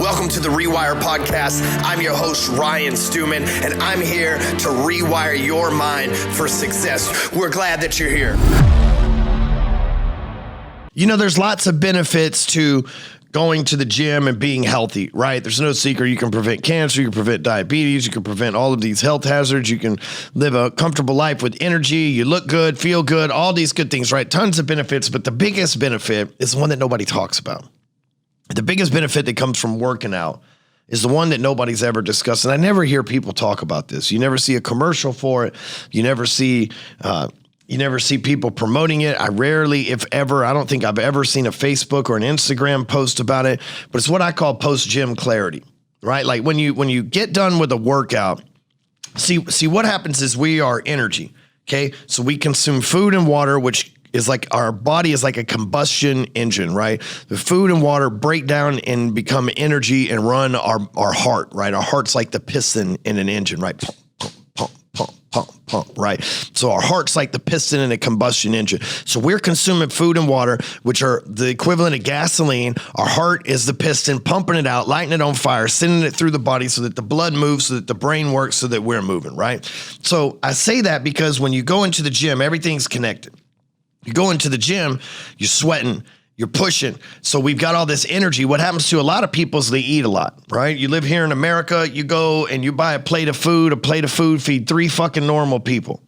Welcome to the ReWire podcast. I'm your host, Ryan Stewman, and I'm here to rewire your mind for success. We're glad that you're here. You know, there's lots of benefits to going to the gym and being healthy, right? There's no secret. You can prevent cancer, you can prevent diabetes, you can prevent all of these health hazards, you can live a comfortable life with energy, you look good, feel good, all these good things, right? Tons of benefits, but the biggest benefit is the one that nobody talks about. The biggest benefit that comes from working out is the one that nobody's ever discussed. And I never hear people talk about this. You never see a commercial for it. You never see people promoting it. I rarely, if ever, I don't think I've ever seen a Facebook or an Instagram post about it, but it's what I call post-gym clarity, right? Like when you get done with a workout, see what happens is we are energy, okay? So we consume food and water, which is like our body is like a combustion engine, right? The food and water break down and become energy and run our heart, right? Our heart's like the piston in an engine, right? Pump, right? So our heart's like the piston in a combustion engine. So we're consuming food and water, which are the equivalent of gasoline. Our heart is the piston, pumping it out, lighting it on fire, sending it through the body so that the blood moves, so that the brain works, so that we're moving, right? So I say that because when you go into the gym, everything's connected. You go into the gym, you're sweating, you're pushing. So we've got all this energy. What happens to a lot of people is they eat a lot, right? You live here in America, you go and you buy a plate of food feed 3 fucking normal people.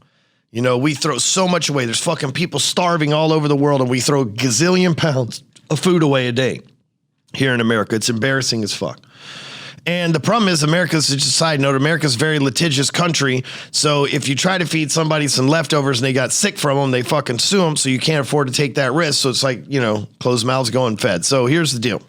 You know, we throw so much away. There's fucking people starving all over the world and we throw a gazillion pounds of food away a day here in America. It's embarrassing as fuck. And the problem is America's, just a side note, America's a very litigious country. So if you try to feed somebody some leftovers and they got sick from them, they fucking sue them. So you can't afford to take that risk. So it's like, you know, closed mouths go unfed. So here's the deal.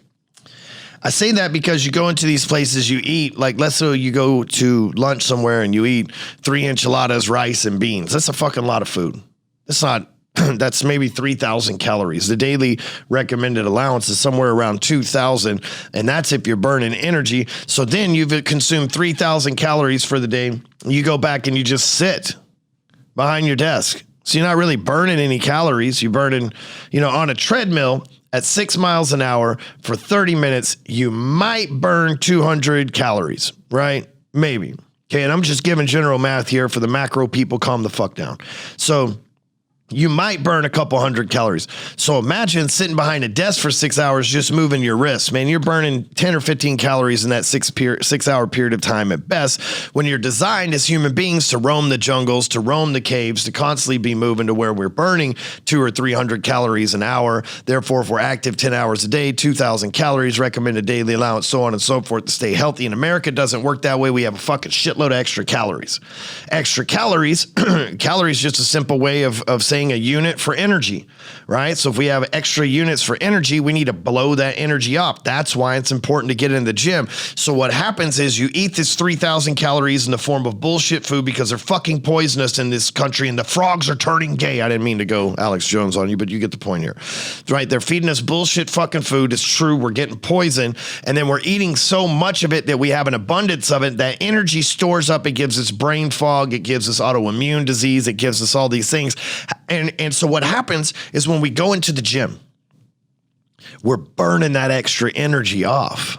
I say that because you go into these places, you eat, like let's say you go to lunch somewhere and you eat 3 enchiladas, rice and beans. That's a fucking lot of food. That's maybe 3,000 calories. The daily recommended allowance is somewhere around 2,000, and that's if you're burning energy. So then you've consumed 3,000 calories for the day. You go back and you just sit behind your desk. So you're not really burning any calories. You're burning, on a treadmill at 6 miles an hour for 30 minutes, you might burn 200 calories, right? Maybe. Okay, and I'm just giving general math here for the macro people. Calm the fuck down. So you might burn a couple hundred calories. So imagine sitting behind a desk for 6 hours, just moving your wrists, man. You're burning 10 or 15 calories in that 6 hour period of time at best, when you're designed as human beings to roam the jungles, to roam the caves, to constantly be moving to where we're burning 200 or 300 calories an hour. Therefore, if we're active 10 hours a day, 2,000 calories, recommended daily allowance, so on and so forth to stay healthy. In America, it doesn't work that way. We have a fucking shitload of extra calories. Extra calories, calories just a simple way of saying a unit for energy, right? So if we have extra units for energy, we need to blow that energy up. That's why it's important to get in the gym. So what happens is you eat this 3,000 calories in the form of bullshit food because they're fucking poisonous in this country and the frogs are turning gay. I didn't mean to go Alex Jones on you, but you get the point here, right? They're feeding us bullshit fucking food. It's true. We're getting poison. And then we're eating so much of it that we have an abundance of it. That energy stores up. It gives us brain fog. It gives us autoimmune disease. It gives us all these things. And so what happens is when we go into the gym, we're burning that extra energy off.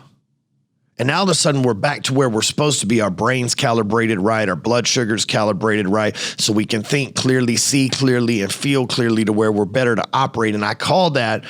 And now all of a sudden we're back to where we're supposed to be. Our brain's calibrated right. Our blood sugar's calibrated right. So we can think clearly, see clearly, and feel clearly to where we're better to operate. And I call that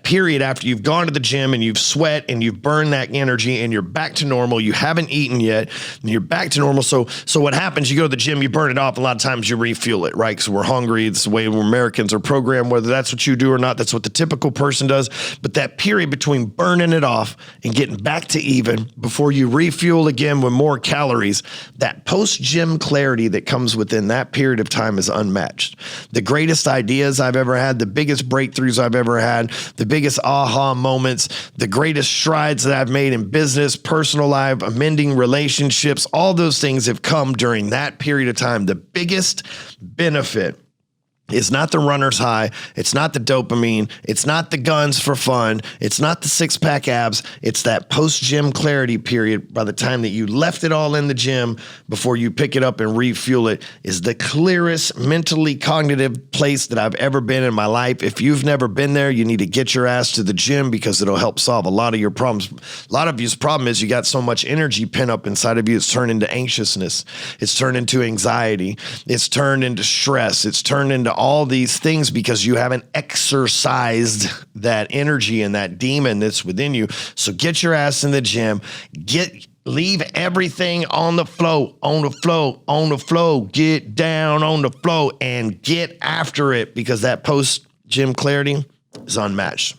period after you've gone to the gym and you've sweat and you've burned that energy and you're back to normal. You haven't eaten yet and you're back to normal. So what happens? You go to the gym, you burn it off. A lot of times you refuel it, right? Because we're hungry. It's the way Americans are programmed, whether that's what you do or not. That's what the typical person does. But that period between burning it off and getting back to even before you refuel again with more calories, that post-gym clarity that comes within that period of time is unmatched. The greatest ideas I've ever had, the biggest breakthroughs I've ever had, the biggest aha moments, the greatest strides that I've made in business, personal life, amending relationships, all those things have come during that period of time. The biggest benefit It's not the runner's high. It's not the dopamine. It's not the guns for fun. It's not the six-pack abs. It's that post-gym clarity period by the time that you left it all in the gym before you pick it up and refuel it is the clearest mentally cognitive place that I've ever been in my life. If you've never been there, you need to get your ass to the gym because it'll help solve a lot of your problems. A lot of you's problem is you got so much energy pent up inside of you. It's turned into anxiousness. It's turned into anxiety. It's turned into stress. It's turned into all these things because you haven't exercised that energy and that demon that's within you. So get your ass in the gym, leave everything on the flow, get down on the flow and get after it because that post gym clarity is unmatched.